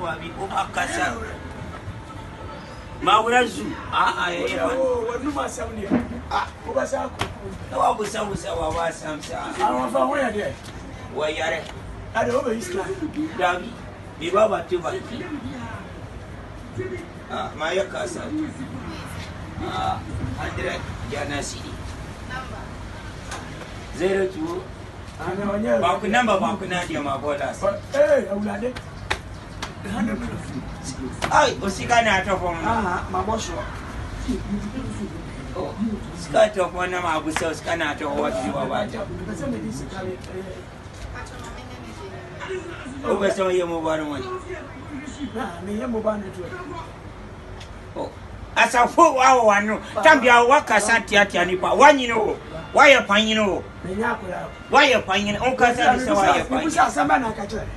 wabi obakasa Mawurazu wanu masamni obasa ko na wabusa wa wasamsa awon fa won de wa yare ade obe iska dabi bi baba tuba ma ya kasa 100 ya nasi number 02 Baku number baku na dia mabola. Awulade. Ai, usika na atofo. Mabosho. Oh, sika atofo na mabusa usika na atofo wati wa wata. Pese me di sika le. O beso ye mo banu woni. Me ye mo banu to. Oh. Asafo wa wanu. Tambia wakasa tiatia nipa. Wanyino. Why panino? Why a pine? Oh, Casa, why a pine? Somebody catch her.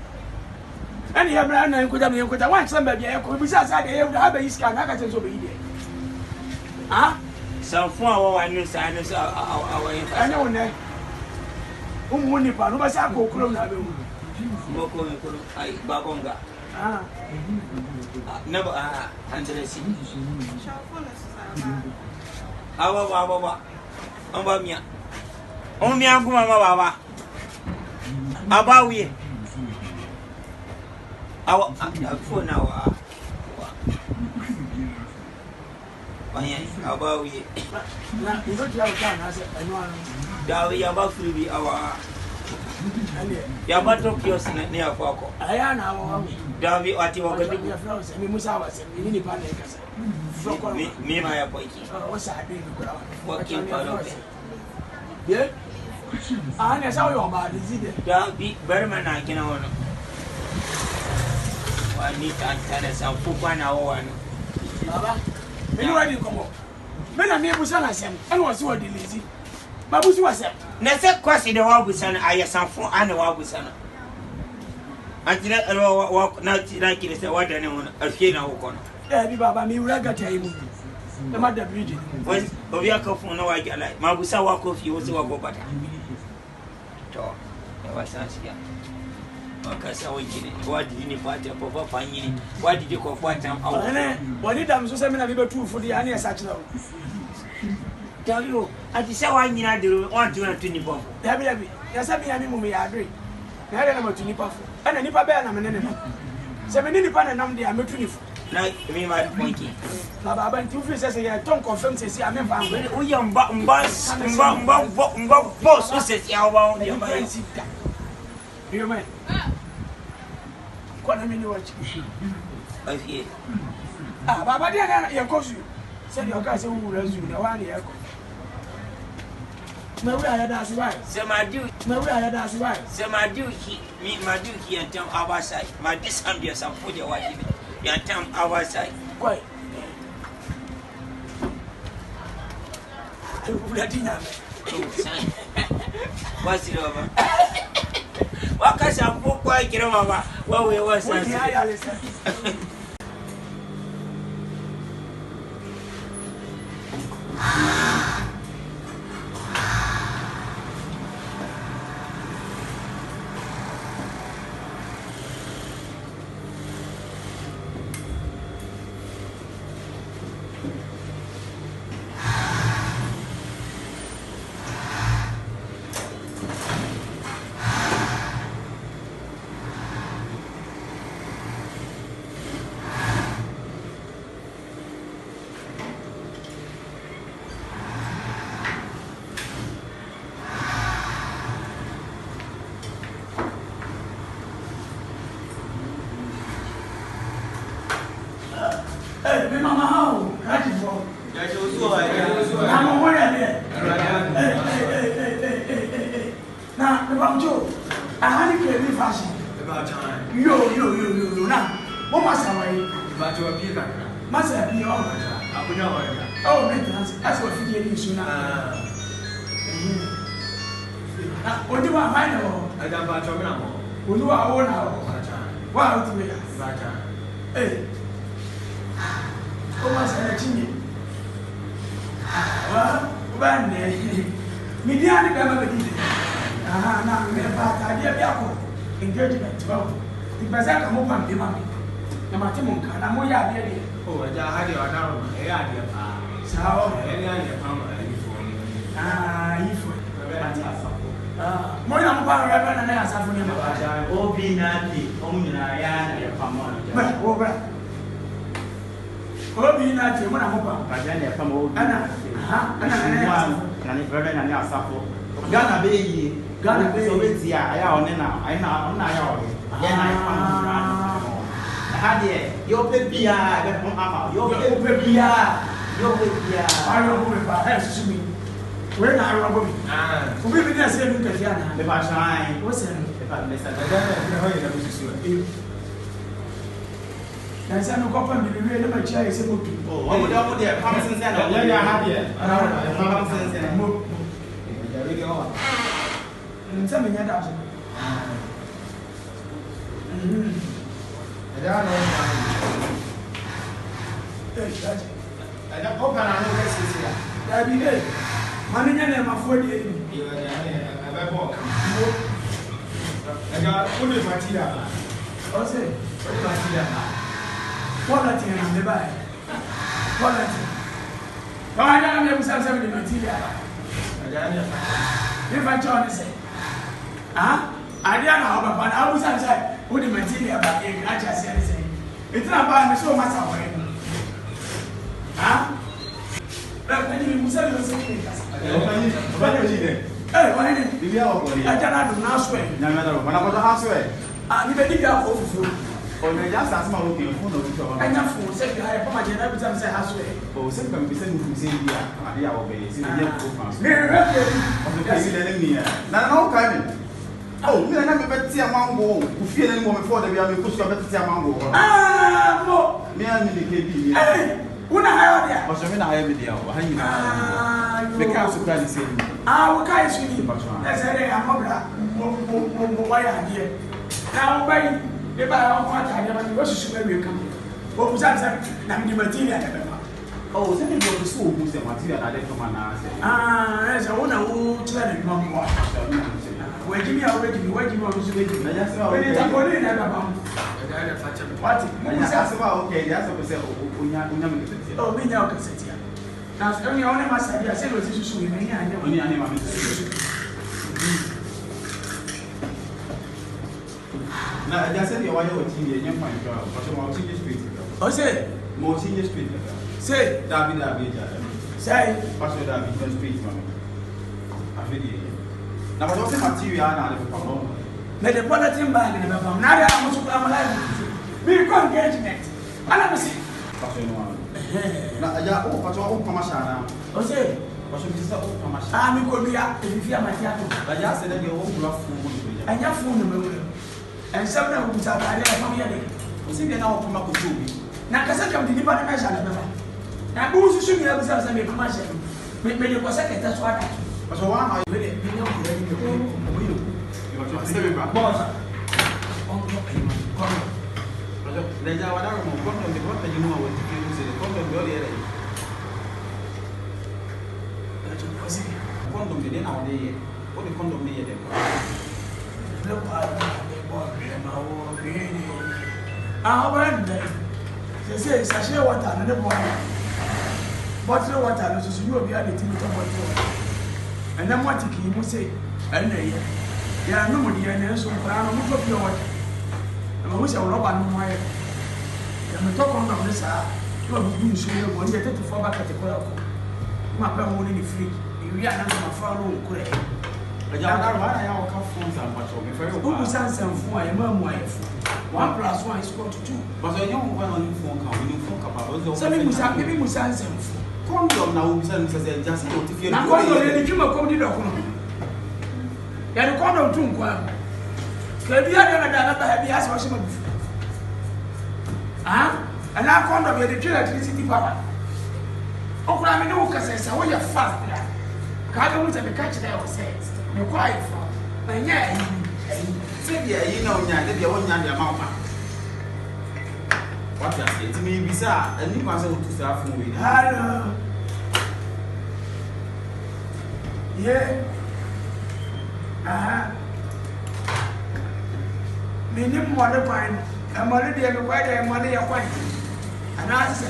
And you have ran could have been one somebody. I could be outside the have a scan. I got to be ah, some 4 hours. I know that. Munipa, was I go Corona? Babonga. Never 100. Our Ambamia. Only Anguma Baba. Abawi. Our phone now. Abawi. You don't have time, I said, I know. Dawi about to be our Yabato Kios near Foko. I am now. Davi, what you want to do? We must have us in the panic. Me, my appointee. What's happening? Working for it. Yeah? I saw your body. Don't be Berman. I can own. I need to tell us some Pupan hour. Baba, when you come up, men are near Busan, and was so lazy. Babu's was it. Next question the Wabusan, I have some fun and the Wabusan. Until I walk not like it is a water anyone, a Shana Okon. Yeah, Baba, me regatay. The mother breeding. When Obiako for no idea like Mabusa walk off, you also walk over. Talk. There was Sansia. What did you party of Papa? Why did you call for time? What did I so many people too for the annual such now? Tell you, I just say I need to want to 20 bomb. Yes, I mean, I agree. I don't know what to nip off. And a nipper bear, I'm an enemy. 70 pound and I'm the amateur. Like me, my monkey. Baba, 2 faces a tongue confirms says, I'm a family. We young boss, boss, who says, you man. What I mean, watch. I hear. Baba, dear, course you said your guys who was you the one year. My way, that's right. So my duty, my way, that's right. So my duty, me, my duty, and tell our side. My disambient some food your wife. You tell our side. Quite. What's it over? What can some folk quite get over? What we was engagement. The person come up and na mate mo nka na mo ya ade de o ja ha de ona ro e ya de pa sao e ya de pa ma yi fo ifo mo na mo ba ra na na asafo ni ma obi na ti o mu nyina ya na de pa mo ba o bra obi na ti mo na mo ba ba ja de pa mo obi ana ana na ni brother na ni asafo Ghana be yi so be ti ya one na ai na ona ya o ye na pa mo na ha de yo pe bia be mo ama yo pe bia ayo mo be ba he susu mi we na aro bo mi obi bi na se nu ka fi ana be ba shine wo se no be ba le sa da na ho ye na susu na se no ko pa mi bi le ma chia ye se mo tu o mo de pa mo sen na ya ya ha de ana pa mo sen mo ya ri ke o nse me nya da so ada no ada ko pa na no ke sisi ya da bi de mani nya na ma fo de ni yo ya aba bo ada ko ni matira o se ko ni matira wala ti na me ba wala ti ba ya na me busa se me matira ada ni ni fa cho ni se ade na ho ba na abusa se wo di matira ba e na cha se se itina ba me so ma sa wo ni ba ni musa ni se ni ka ba ni ji de wani ni bibi awo ko ni ajana do na so e na me do mana ko ha so e ni be di ga ko fufu o me ja sa ma wo ke fu no tu ba anya fu se ga ya pa ma je na bi se ha so e o se ka bi se ni fu se dia ade awo be se ni ko fa ni re ke o se ke ile ni ya na na o ka ni oh mi na me beti amango ku fie na ni mo me fo da bia me ku so beti amango mo me ani ni ke bi ni una hayo dia o so me na hayo bi dia o ha ni na me ka so pra ni se ni wo kai su ni na se re amobra mo wa ya die na wo bai e ba o kwa ta dia ba ni wo su be we kam o bu sa na mi material da ba oh se ni bo so o bu se material na de kama na se se wo na wo tira ni mo mo wajimi au wajimi wa mzuri na ya sema wewe takoni na baba ndio facha wati mungu sasa okay ya sasa kusema unya mkitetea oh mimi nyao kasetia na sio nione masadia sio zisusu mimi anya oni ane mama na ya sasa ya wale wachini yenye kwa kwa sababu wachini street o se mo wachini street se David ja sai pastor David street mama afidi na kwa sababu material na ale kwa no me de bulletin bag na baba na ya amusu kwa live me ko engagement ana bisi pastor no na ya o kwa sababu kama shana o se kwa sababu sasa o kama shana mi ko bia bifia matiato na ya sasa ndio o kula fungu ni anya fungu me we en sabna ku sa ba ya famia de usinge na o kama kutubi na kasa kam di pa na mesha na baba na bu su su mi ya bisa sa me kama she me de ko sa keta so ada kwa sababu wana me de me nyam ko de kwa sababu ba boss on ko ai man ko Leja wadaro mo kondo ndi kwa jimu wa tiki usile kondo ndio ile kondo ndi na wale ye odi kondo ndi ye kwa le pa de bo re ma wo re ni ba se sachet water na ne bo bottle water no so you obi a de ti to bottle and then what ki mu say and na ye ya no mo di ye na so kwa no mo to pure water na mo se wo ba no mo ye ya me to kondo ne sa to bu nsu ye bo ye 34 bucket ko ya ko ma pa mo ni fridge wi ana ma fa no nkure Leja wadaro wana ya waka funza mpacho me fere o bu san san fu a ye ma mu aye fu 1 + 1 is equal to 2 bazo yenye kwa no ni phone ka ba ozo so mi musa san fu condom na ubisa ni sasa just o tifie na condom ye ni twuma kom di do kono ya ni condom tu nkwa ka bi ya na da na ba bi ya so ma bu ana condom ye di twila electricity power okura me ne wo kasa sa wo ya fast ya ka ga mu ta me catch that was said me kwa ifa na nya se bia yi na onya de bia wonya de ma pa what ya say timi bisa ani kwa se otu sa fun we hello yeah me ni mo le pan ɛmɔle deɛ mekɔɛ deɛ ɛmɔle yɛ kwan anaasɛ